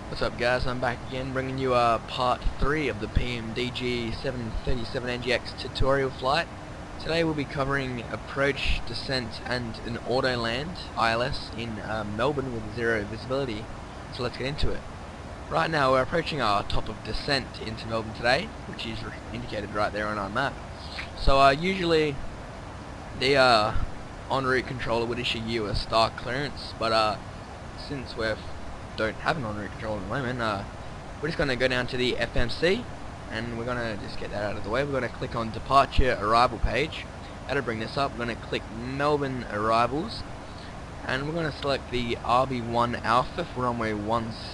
What's up guys, I'm back again bringing you part 3 of the PMDG 737NGX tutorial flight. Today we'll be covering approach, descent and an AutoLand ILS in Melbourne with zero visibility. So let's get into it. Right now we're approaching our top of descent into Melbourne today, which is indicated right there on our map. So usually the en route controller would issue you a start clearance, but since we don't have an en route controller at the moment, we're just going to go down to the FMC and we're going to just get that out of the way. We're going to click on departure arrival page. That'll bring this up. We're going to click Melbourne arrivals and we're going to select the RB1 Alpha for runway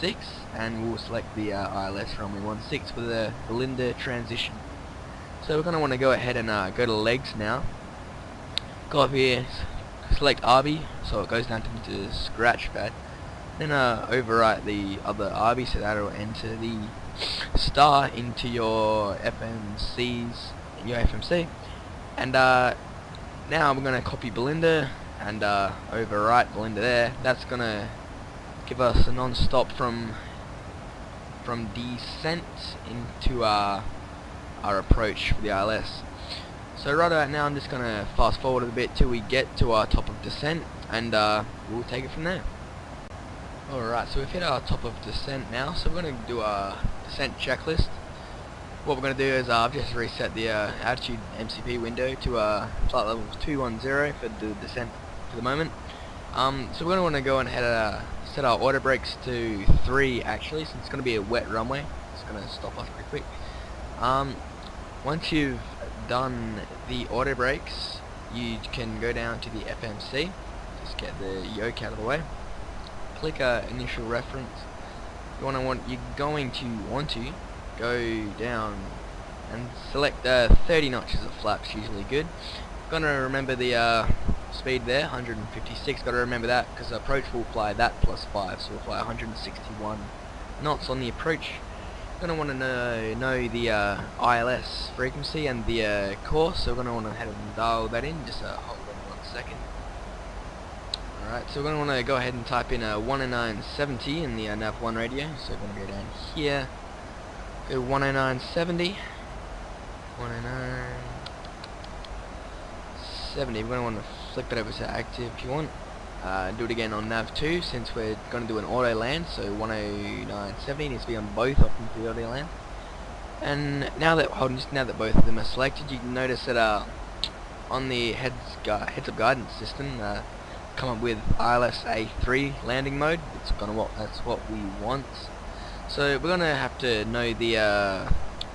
16 and we'll select the ILS for runway 16 for the Belinda transition. So we're going to want to go ahead and go to legs now. Go up here, select RB so it goes down to the scratch pad. Then overwrite the other RB so that will enter the star into your FMC. And now we're going to copy Belinda and overwrite Belinda there. That's going to give us a non-stop from descent into our approach for the ILS. So right about now I'm just going to fast forward a bit till we get to our top of descent and we'll take it from there. Alright, so we've hit our top of descent now, so we're going to do a descent checklist. What we're going to do is I've just reset the altitude MCP window to flight level 210 for the descent for the moment. So we're going to want to go ahead and set our auto brakes to 3 actually, since it's going to be a wet runway. It's going to stop us pretty quick. Once you've done the auto brakes, you can go down to the FMC, just get the yoke out of the way. Click initial reference. You're going to want to go down and select 30 notches of flaps, usually good. Gonna remember the speed there, 156. Got to remember that because the approach will fly that plus 5, so we'll fly 161 knots on the approach. Gonna want to know the ILS frequency and the course, so we're gonna want to head and dial that in. Just hold on 1 second. Alright, so we're going to want to go ahead and type in 10970 in the nav1 radio. So we're going to go down here, go 10970, 10970. We're going to want to flip it over to active if you want. Do it again on nav2 since we're going to do an auto land. So 10970 needs to be on both options for the auto land. And now that both of them are selected, you can notice that on the heads-up guidance system, come up with ILS A3 landing mode. That's what we want. So we're gonna have to know the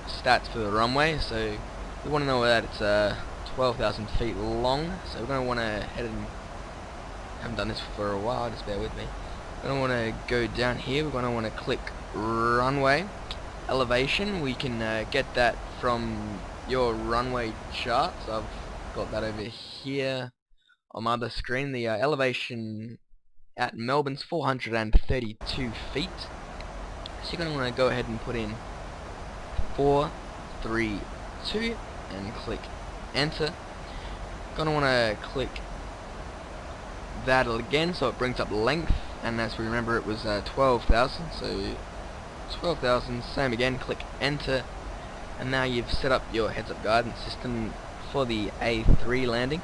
stats for the runway. So we want to know that it's 12,000 feet long. So we're gonna want to head and haven't done this for a while. Just bear with me. We're gonna want to go down here. We're gonna want to click runway elevation. We can get that from your runway chart. So I've got that over here on my other screen. The elevation at Melbourne's 432 feet. So you're going to want to go ahead and put in 432 and click enter. Going to want to click that again so it brings up length, and as we remember it was 12,000, so 12,000, same again, click enter, and now you've set up your heads-up guidance system for the A3 landing.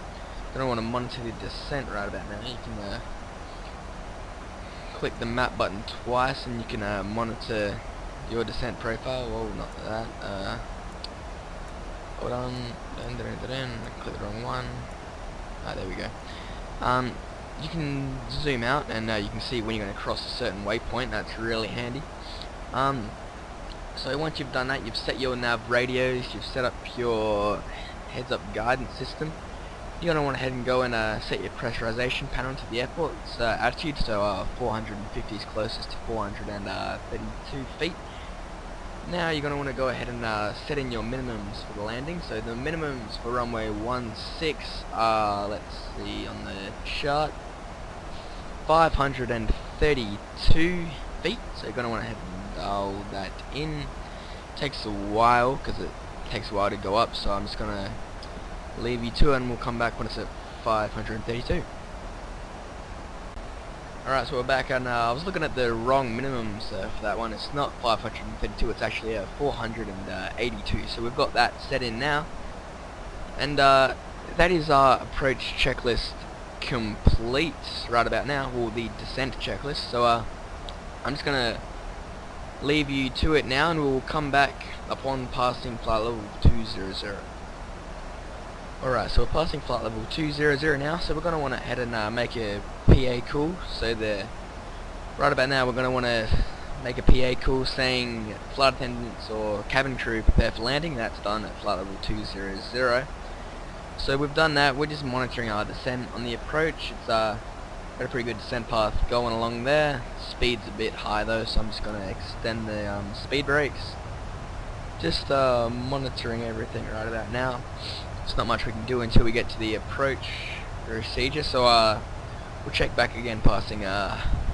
I don't want to monitor the descent right about now. You can click the map button twice and you can monitor your descent profile. Whoa, not that. Hold on. I clicked the wrong one. Ah, there we go. You can zoom out and you can see when you're going to cross a certain waypoint. That's really handy. So once you've done that, you've set your nav radios, you've set up your heads-up guidance system. You're going to want to head and go and set your pressurization pattern to the airport's altitude, so 450 is closest to 432 feet. Now you're going to want to go ahead and set in your minimums for the landing. So the minimums for runway 16 are, let's see on the chart, 532 feet. So you're going to want to head and dial that in. Takes a while because it takes a while to go up, so I'm just going to leave you to it and we'll come back when it's at 532. Alright, so we're back, and I was looking at the wrong minimums for that one. It's not 532, it's actually 482. So we've got that set in now. And that is our approach checklist complete right about now, or the descent checklist. So I'm just going to leave you to it now, and we'll come back upon passing flight level 200. Alright, so we're passing flight level 200 now, so we're going to want to head and make a PA call. So right about now we're going to want to make a PA call saying flight attendants or cabin crew prepare for landing. That's done at flight level 200. So we've done that. We're just monitoring our descent on the approach. It's got a pretty good descent path going along there. Speed's a bit high though, so I'm just going to extend the speed brakes. Just monitoring everything right about now. There's not much we can do until we get to the approach procedure, so we'll check back again passing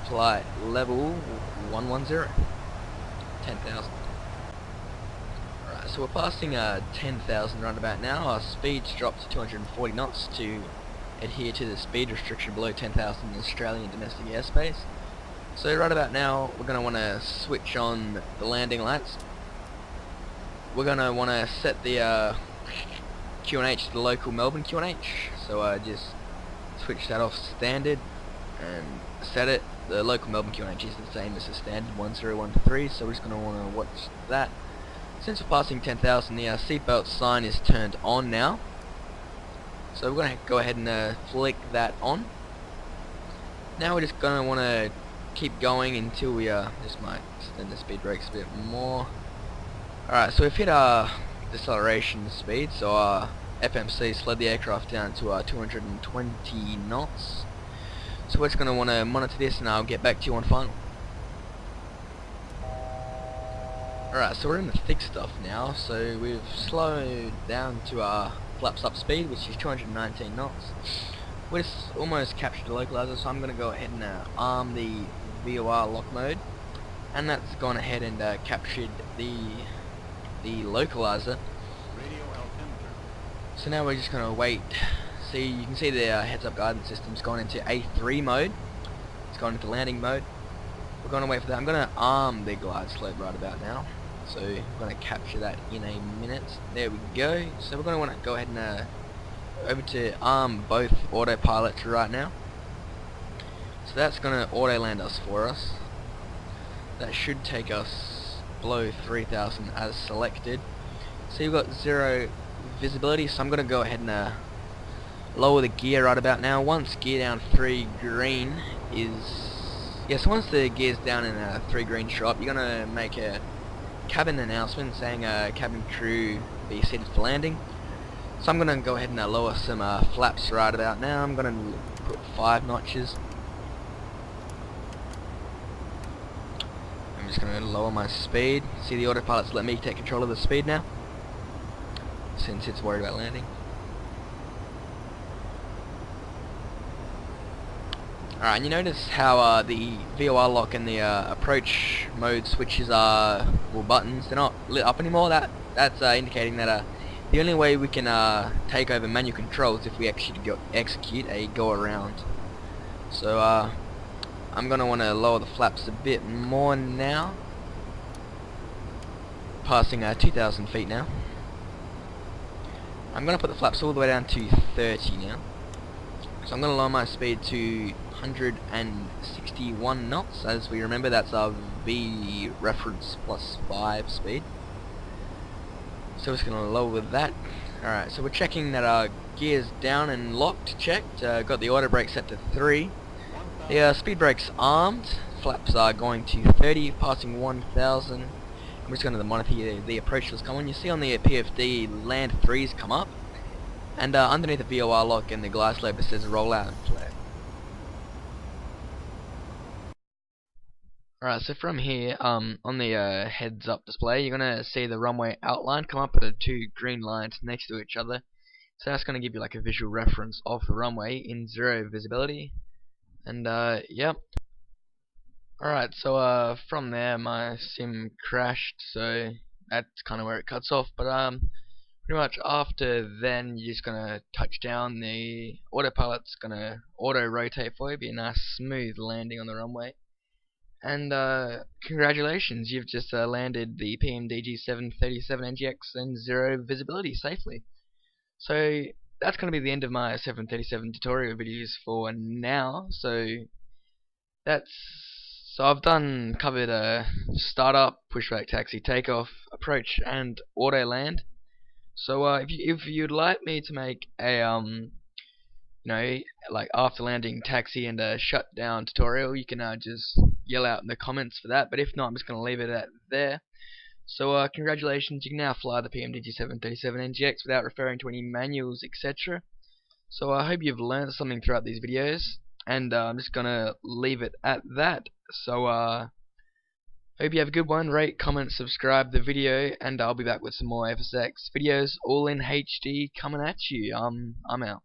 flight level 110, 10,000. Alright, so we're passing 10,000 right about now. Our speed's dropped to 240 knots to adhere to the speed restriction below 10,000 Australian domestic airspace. So right about now we're going to want to switch on the landing lights. We're going to want to set the QNH to the local Melbourne QNH, so just switch that off standard and set it. The local Melbourne QNH is the same as the standard 1013, so we're just going to want to watch that. Since we're passing 10,000, the seatbelt sign is turned on now, so we're going to go ahead and flick that on. Now we're just going to want to keep going until we just might extend the speed brakes a bit more. Alright, so we've hit our deceleration speed, so our FMC slowed the aircraft down to 220 knots. So we're just going to want to monitor this, and I'll get back to you on final. Alright, so we're in the thick stuff now, so we've slowed down to our flaps up speed, which is 219 knots. We're just almost captured the localizer, so I'm going to go ahead and arm the VOR lock mode, and that's gone ahead and captured the localizer. So now we're just going to wait. See, you can see the heads-up guidance system's gone into A3 mode. It's gone into landing mode. We're going to wait for that. I'm going to arm the glide slope right about now. So I'm going to capture that in a minute. There we go. So we're going to want to go ahead and over to arm both autopilots right now. So that's going to auto-land us for us. That should take us below 3,000 as selected. So you've got 0 visibility, so I'm going to go ahead and lower the gear right about now. Once gear down 3 green is... so once the gear's down in 3 green show up, you're going to make a cabin announcement saying cabin crew be seated for landing. So I'm going to go ahead and lower some flaps right about now. I'm going to put 5 notches. I'm just going to lower my speed. See, the autopilot's let me take control of the speed now, since it's worried about landing. Alright, and you notice how the VOR lock and the approach mode switches are, well, buttons, they're not lit up anymore. That's indicating that the only way we can take over manual control is if we actually execute a go around. So I'm gonna want to lower the flaps a bit more now, passing 2,000 feet now. I'm going to put the flaps all the way down to 30 now. So I'm going to lower my speed to 161 knots. As we remember, that's our V reference plus 5 speed. So we're just going to lower that. Alright, so we're checking that our gear's down and locked, checked. Got the auto brake set to 3. The speed brake's armed. Flaps are going to 30, passing 1,000. I'm just going to monitor the approach that's coming. You see on the PFD land 3's come up, and underneath the VOR lock and the glide slope it says rollout and flag. Alright, so from here, on the heads up display, you're going to see the runway outline come up at 2 green lines next to each other. So that's going to give you like a visual reference of the runway in 0 visibility. And yep. Alright, so from there my sim crashed, so that's kind of where it cuts off, but we're pretty much after then you're just gonna touch down. The autopilot's gonna auto rotate for you, be a nice smooth landing on the runway. And congratulations, you've just landed the PMDG 737 NGX and zero visibility safely. So that's going to be the end of my 737 tutorial videos for now. So I've covered startup, pushback taxi, takeoff, approach, and AutoLand. So if you'd like me to make a like after landing taxi and a shutdown tutorial, you can just yell out in the comments for that. But if not, I'm just going to leave it at there. So congratulations, you can now fly the PMDG 737 NGX without referring to any manuals, etc. So I hope you've learned something throughout these videos, and I'm just going to leave it at that. So hope you have a good one. Rate, comment, subscribe the video, and I'll be back with some more FSX videos, all in HD, coming at you. I'm out.